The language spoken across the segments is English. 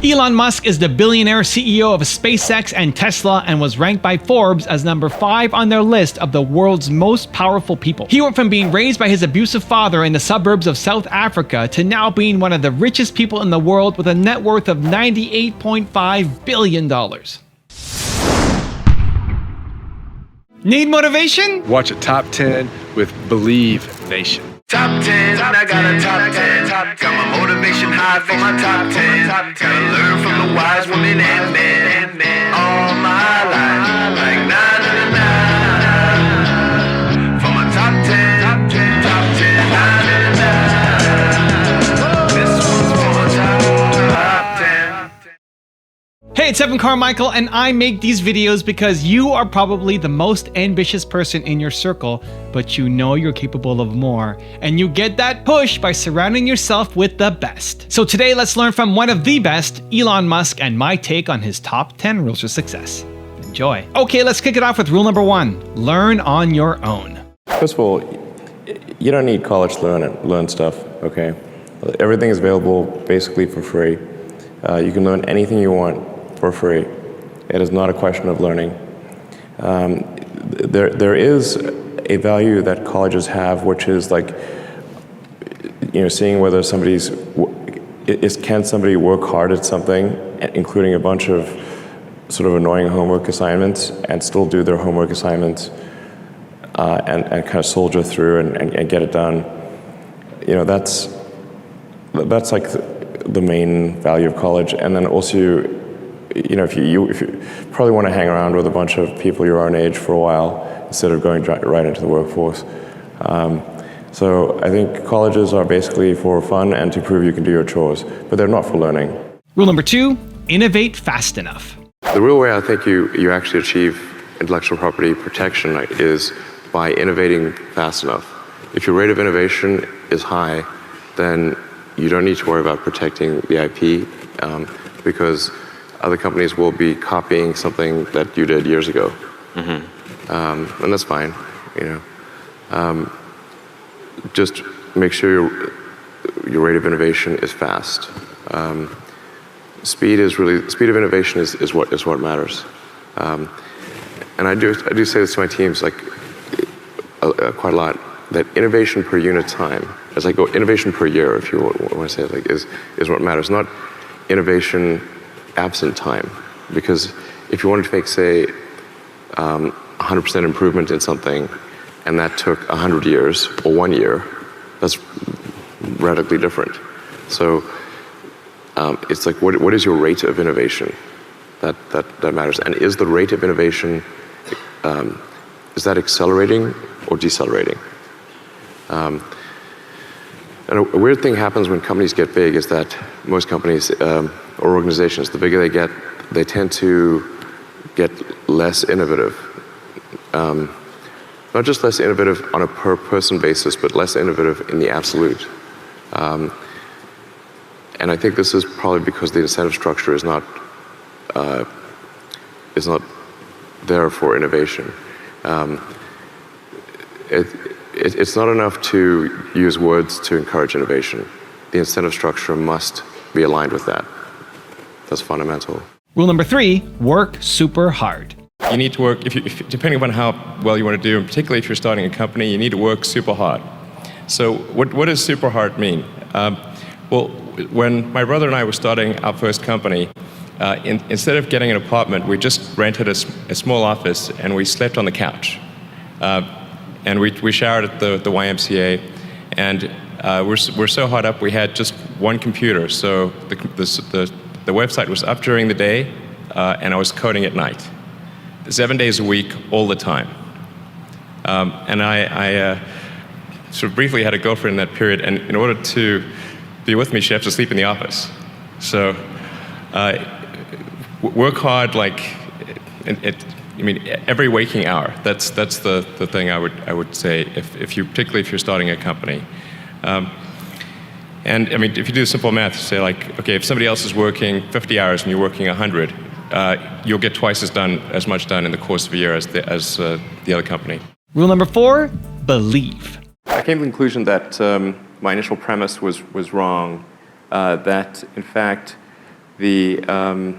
Elon Musk is the billionaire CEO of SpaceX and Tesla and was ranked by Forbes as number 5 on their list of the world's most powerful people. He went from being raised by his abusive father in the suburbs of South Africa to now being one of the richest people in the world with a net worth of $98.5 billion. Need motivation? Watch a top 10 with Believe Nation. Top 10, I got a top 10. Got my motivation high for my top 10. Gotta learn from the wise women and men. All my life, like 9 for my top 10, top 10, 9. This one's for my top 10. Hey, it's Evan Carmichael, and I make these videos because you are probably the most ambitious person in your circle, but you know you're capable of more, and you get that push by surrounding yourself with the best. So today, let's learn from one of the best, Elon Musk, and my take on his top 10 rules for success. Enjoy. Okay, let's kick it off with rule number 1. Learn on your own. First of all, you don't need college to learn stuff, okay? Everything is available basically for free. You can learn anything you want for free. It is not a question of learning. There is a value that colleges have, which is like, seeing whether can somebody work hard at something, including a bunch of sort of annoying homework assignments, and still do their homework assignments and kind of soldier through and get it done. That's like the main value of college. And then also, if you probably want to hang around with a bunch of people your own age for a while instead of going right into the workforce. So I think colleges are basically for fun and to prove you can do your chores, but they're not for learning. Rule number 2, innovate fast enough. The real way I think you actually achieve intellectual property protection is by innovating fast enough. If your rate of innovation is high, then you don't need to worry about protecting the IP because other companies will be copying something that you did years ago. And that's fine, just make sure your rate of innovation is fast. Speed of innovation is what matters. And I do say this to my teams quite a lot, that innovation per unit time, as I go innovation per year, if you want to say it, is what matters, not innovation absent time. Because if you wanted to make, say, 100% improvement in something, and that took 100 years or 1 year, that's radically different. So it's like, what is your rate of innovation? That matters. And is the rate of innovation, is that accelerating or decelerating? And a weird thing happens when companies get big is that most companies or organizations, the bigger they get, they tend to get less innovative. Not just less innovative on a per person basis, but less innovative in the absolute. And I think this is probably because the incentive structure is not there for innovation. It's not enough to use words to encourage innovation. The incentive structure must be aligned with that. That's fundamental. Rule number 3, work super hard. You need to work, depending upon how well you want to do, and particularly if you're starting a company, you need to work super hard. So what does super hard mean? Well, when my brother and I were starting our first company, instead of getting an apartment, we just rented a small office and we slept on the couch. And we showered at the YMCA, and we're so hot up we had just one computer. So the website was up during the day, and I was coding at night, 7 days a week, all the time. And I sort of briefly had a girlfriend in that period, and in order to be with me, she had to sleep in the office. So work hard, every waking hour. That's the thing I would say particularly if you're starting a company. And if you do simple math, say okay, if somebody else is working 50 hours and you're working 100, you'll get twice as much done in the course of a year as the other company. Rule number 4, believe. I came to the conclusion that my initial premise was wrong, that in fact there's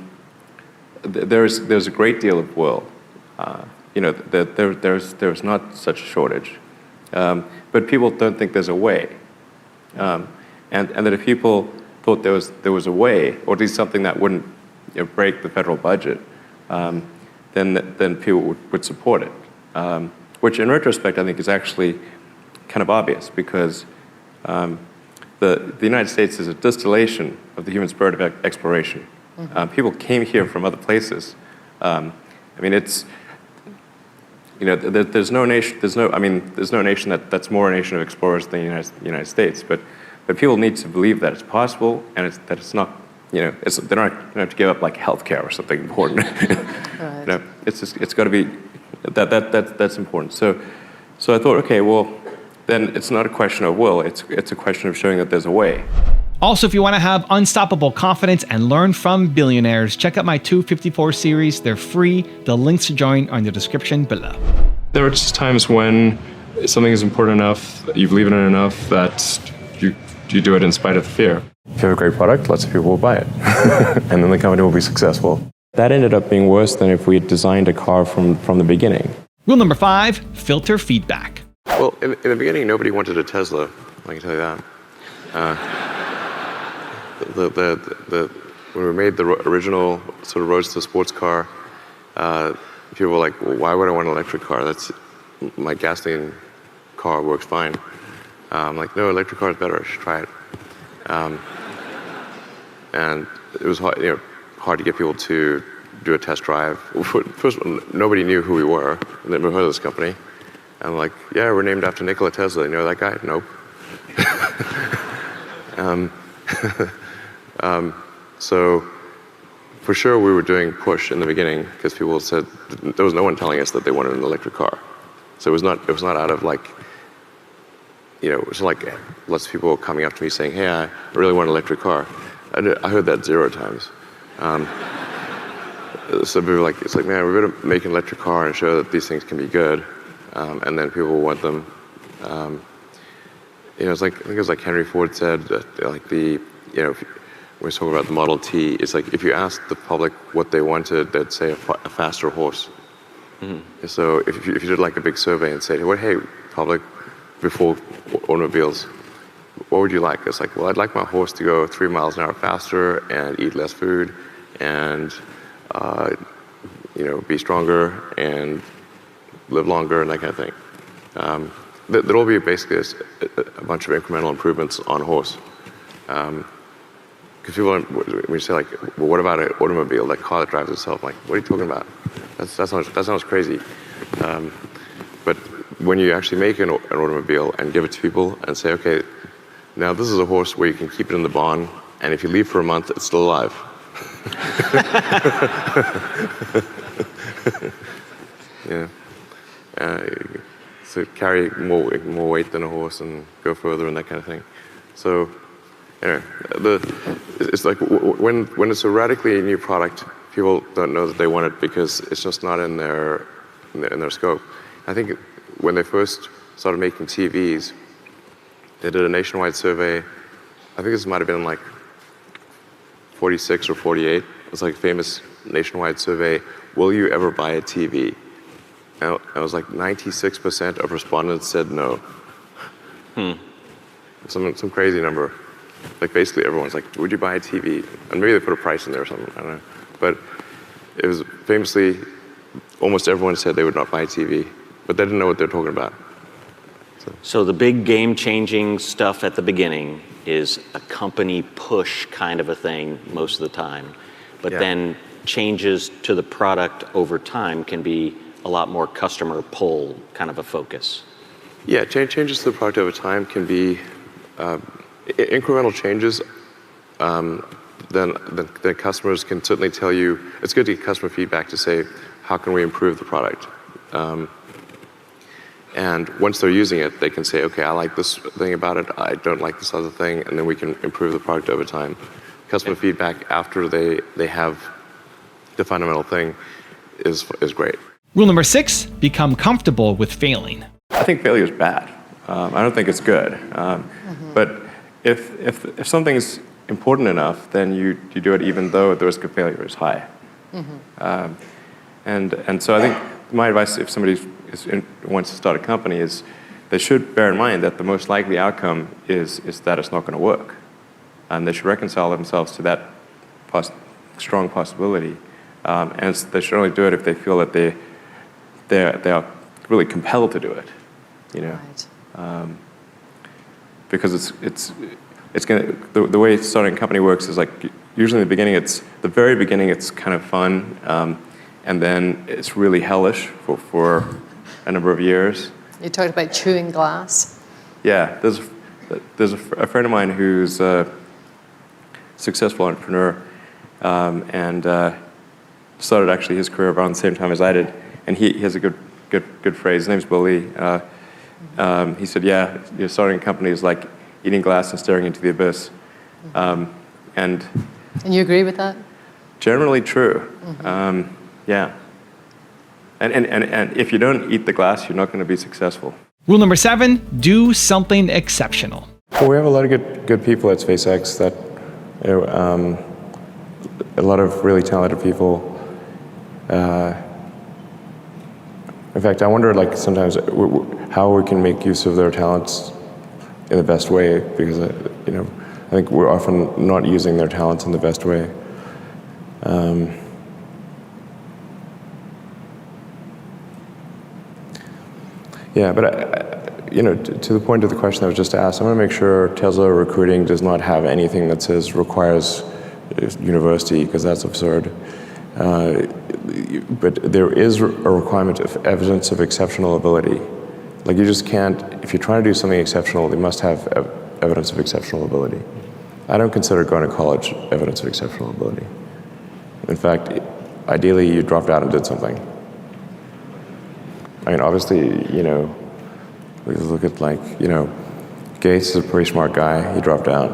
a great deal of will. There's not such a shortage, but people don't think there's a way, and that if people thought there was a way, or at least something that wouldn't break the federal budget, then people would support it. Which, in retrospect, I think is actually kind of obvious, because the United States is a distillation of the human spirit of exploration. People came here from other places. It's there's no nation that's more a nation of explorers than the United States. But people need to believe that it's possible, and that it's not. They don't have to give up like healthcare or something important. Right. It's got to be that's important. So I thought, okay, well, then it's not a question of will. It's a question of showing that there's a way. Also, if you want to have unstoppable confidence and learn from billionaires, check out my 254 series. They're free. The links to join are in the description below. There are just times when something is important enough, you believe in it enough, that you do it in spite of the fear. If you have a great product, lots of people will buy it. And then the company will be successful. That ended up being worse than if we had designed a car from the beginning. Rule number 5, filter feedback. Well, in the beginning, nobody wanted a Tesla. I can tell you that. When we made the original sort of roadster sports car, people were like, well, why would I want an electric car? My gasoline car works fine. I'm like, no, electric car is better. I should try it. And it was hard to get people to do a test drive. First of all, nobody knew who we were. They never heard of this company. And I'm like, yeah, we're named after Nikola Tesla. You know that guy? Nope. So for sure we were doing push in the beginning, because people said there was no one telling us that they wanted an electric car. So it was not out of like, it was like lots of people coming up to me saying, hey, I really want an electric car. I heard that 0 times. So people were like, it's like, man, we better make an electric car and show that these things can be good, and then people will want them. It's like, I think it was like Henry Ford said that, like when we talk about the Model T, it's like if you asked the public what they wanted, they'd say a faster horse. Mm-hmm. So if you did like a big survey and said, well, hey, public, before automobiles, what would you like? It's like, well, I'd like my horse to go 3 miles an hour faster and eat less food and, be stronger and live longer and that kind of thing. There'll be basically a bunch of incremental improvements on a horse. Because people, when you say like, well, what about an automobile, that car that drives itself? Like, what are you talking about? That sounds crazy. But when you actually make an automobile and give it to people and say, okay, now this is a horse where you can keep it in the barn, and if you leave for a month, it's still alive. Yeah. So carry more weight than a horse and go further and that kind of thing. So, anyway, it's like when it's a radically new product, people don't know that they want it because it's just not in their scope. I think when they first started making TVs, they did a nationwide survey. I think this might have been like 46 or 48. It was like a famous nationwide survey. Will you ever buy a TV? And it was like 96% of respondents said no. Some crazy number. Like basically everyone's like, would you buy a TV? And maybe they put a price in there or something, I don't know. But it was famously, almost everyone said they would not buy a TV, but they didn't know what they're talking about. So the big game-changing stuff at the beginning is a company push kind of a thing most of the time. But then changes to the product over time can be a lot more customer pull kind of a focus. Yeah, changes to the product over time can be incremental changes. Then customers can certainly tell you, it's good to get customer feedback to say, how can we improve the product? And once they're using it, they can say, okay, I like this thing about it, I don't like this other thing, and then we can improve the product over time. Customer feedback after they have the fundamental thing is great. Rule number 6, become comfortable with failing. I think failure is bad. I don't think it's good. But if something's important enough, then you do it even though the risk of failure is high. And so I think my advice if somebody wants to start a company is they should bear in mind that the most likely outcome is that it's not going to work. And they should reconcile themselves to that strong possibility. And they should only do it if they feel that they are really compelled to do it. Right. Because it's going to, the way starting a company works is like usually in the very beginning it's kind of fun, and then it's really hellish for a number of years. You talked about chewing glass. Yeah, there's a friend of mine who's a successful entrepreneur, and started actually his career around the same time as I did, and he has a good phrase. His name's Billy. He said, "Yeah, starting a company is like eating glass and staring into the abyss," and you agree with that? Generally true. Yeah. And if you don't eat the glass, you're not going to be successful. Rule number 7, do something exceptional. Well, we have a lot of good people at SpaceX that, a lot of really talented people. In fact, I wonder like sometimes how we can make use of their talents in the best way, because I think we're often not using their talents in the best way. Yeah, but to the point of the question that was just asked, I want to make sure Tesla recruiting does not have anything that says requires university, because that's absurd. But there is a requirement of evidence of exceptional ability. Like you just can't, if you're trying to do something exceptional, they must have evidence of exceptional ability. I don't consider going to college evidence of exceptional ability. In fact, ideally you dropped out and did something. I mean, obviously, we look at Gates is a pretty smart guy, he dropped out.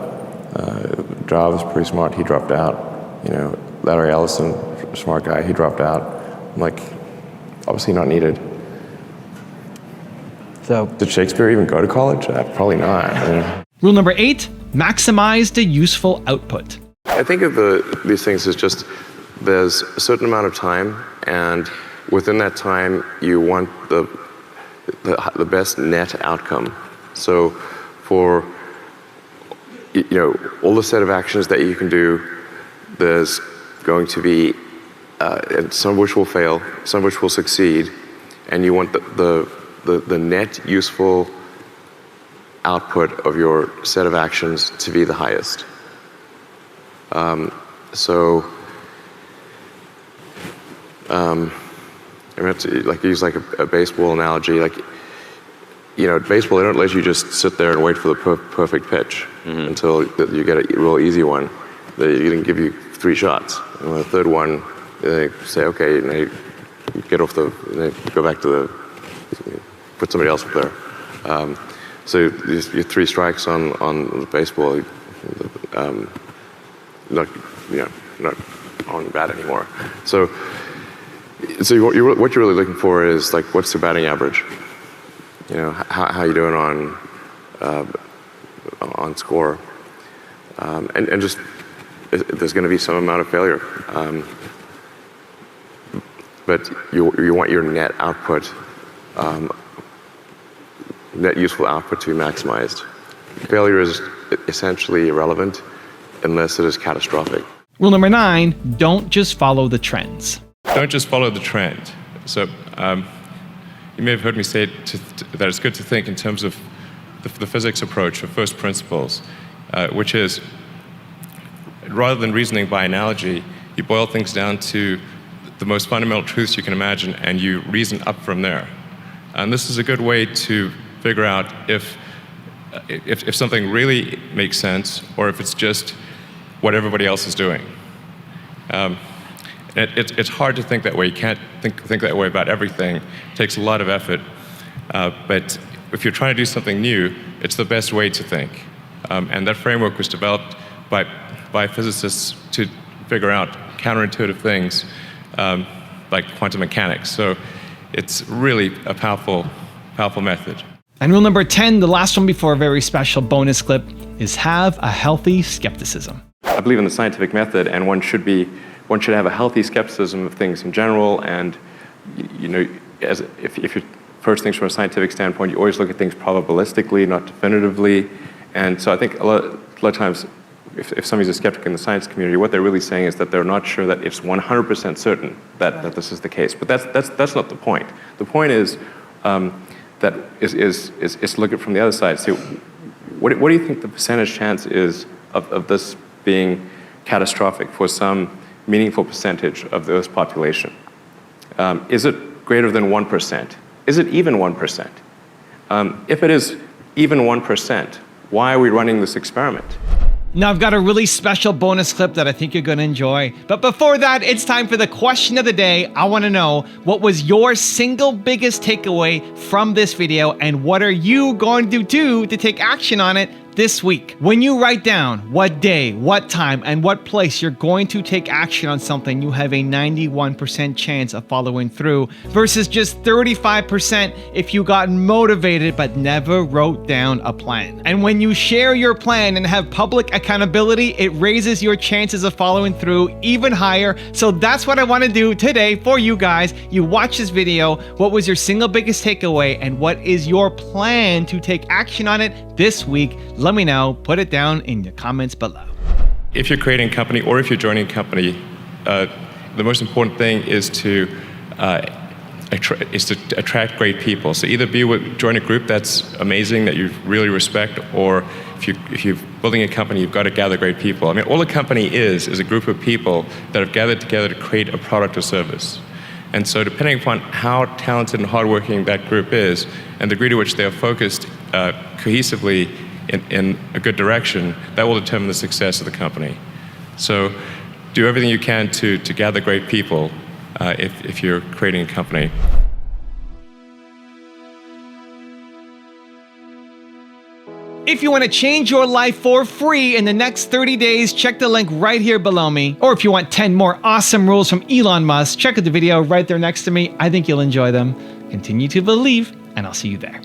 Jobs, pretty smart, he dropped out. Larry Ellison, smart guy, he dropped out. I'm like, obviously not needed. So, did Shakespeare even go to college? Probably not. Rule number 8, maximize the useful output. I think of these things as just there's a certain amount of time, and within that time, you want the best net outcome. So for all the set of actions that you can do, there's going to be some of which will fail, some of which will succeed, and you want the net useful output of your set of actions to be the highest. I mean, to use a baseball analogy. Baseball, they don't let you just sit there and wait for the perfect pitch until you get a real easy one. They can give you 3 shots, and the third one, they say, okay, and they get off they go back to put somebody else up there. So your 3 strikes on baseball, not on bat anymore. So what you're really looking for is what's the batting average? How you doing on score? And just there's going to be some amount of failure, but you want your net output, net useful output to be maximized. Failure is essentially irrelevant unless it is catastrophic. Rule number 9, don't just follow the trends. Don't just follow the trend. So you may have heard me say that it's good to think in terms of the physics approach of first principles, which is rather than reasoning by analogy, you boil things down to the most fundamental truths you can imagine, and you reason up from there. And this is a good way to figure out if something really makes sense or if it's just what everybody else is doing. It's hard to think that way. You can't think that way about everything. It takes a lot of effort. But if you're trying to do something new, it's the best way to think. And that framework was developed by physicists to figure out counterintuitive things like quantum mechanics. So it's really a powerful method. And rule number 10, the last one before a very special bonus clip, is have a healthy skepticism. I believe in the scientific method, and one should have a healthy skepticism of things in general. And if you approach things from a scientific standpoint, you always look at things probabilistically, not definitively. And so I think a lot of times, if somebody's a skeptic in the science community, what they're really saying is that they're not sure that it's 100% certain that this is the case. But that's not the point. The point is that is look at it from the other side. So what do you think the percentage chance is of this being catastrophic for some meaningful percentage of the Earth's population? Is it greater than 1%? Is it even 1%? If it is even 1%, why are we running this experiment? Now I've got a really special bonus clip that I think you're gonna enjoy. But before that, it's time for the question of the day. I wanna know, what was your single biggest takeaway from this video, and what are you going to do to take action on it this week? When you write down what day, what time, and what place you're going to take action on something, you have a 91% chance of following through versus just 35% if you got motivated but never wrote down a plan. And when you share your plan and have public accountability, it raises your chances of following through even higher. So that's what I want to do today for you guys. You watch this video, what was your single biggest takeaway, and what is your plan to take action on it this week? Let me know. Put it down in the comments below. If you're creating a company or if you're joining a company, the most important thing is to attract great people. So either join a group that's amazing, that you really respect, or if you're building a company, you've got to gather great people. I mean, all a company is a group of people that have gathered together to create a product or service. And so depending upon how talented and hardworking that group is, and the degree to which they are focused cohesively in a good direction, that will determine the success of the company. So do everything you can to gather great people if you're creating a company. If you want to change your life for free in the next 30 days, check the link right here below me. Or if you want 10 more awesome rules from Elon Musk, check out the video right there next to me. I think you'll enjoy them. Continue to believe, and I'll see you there.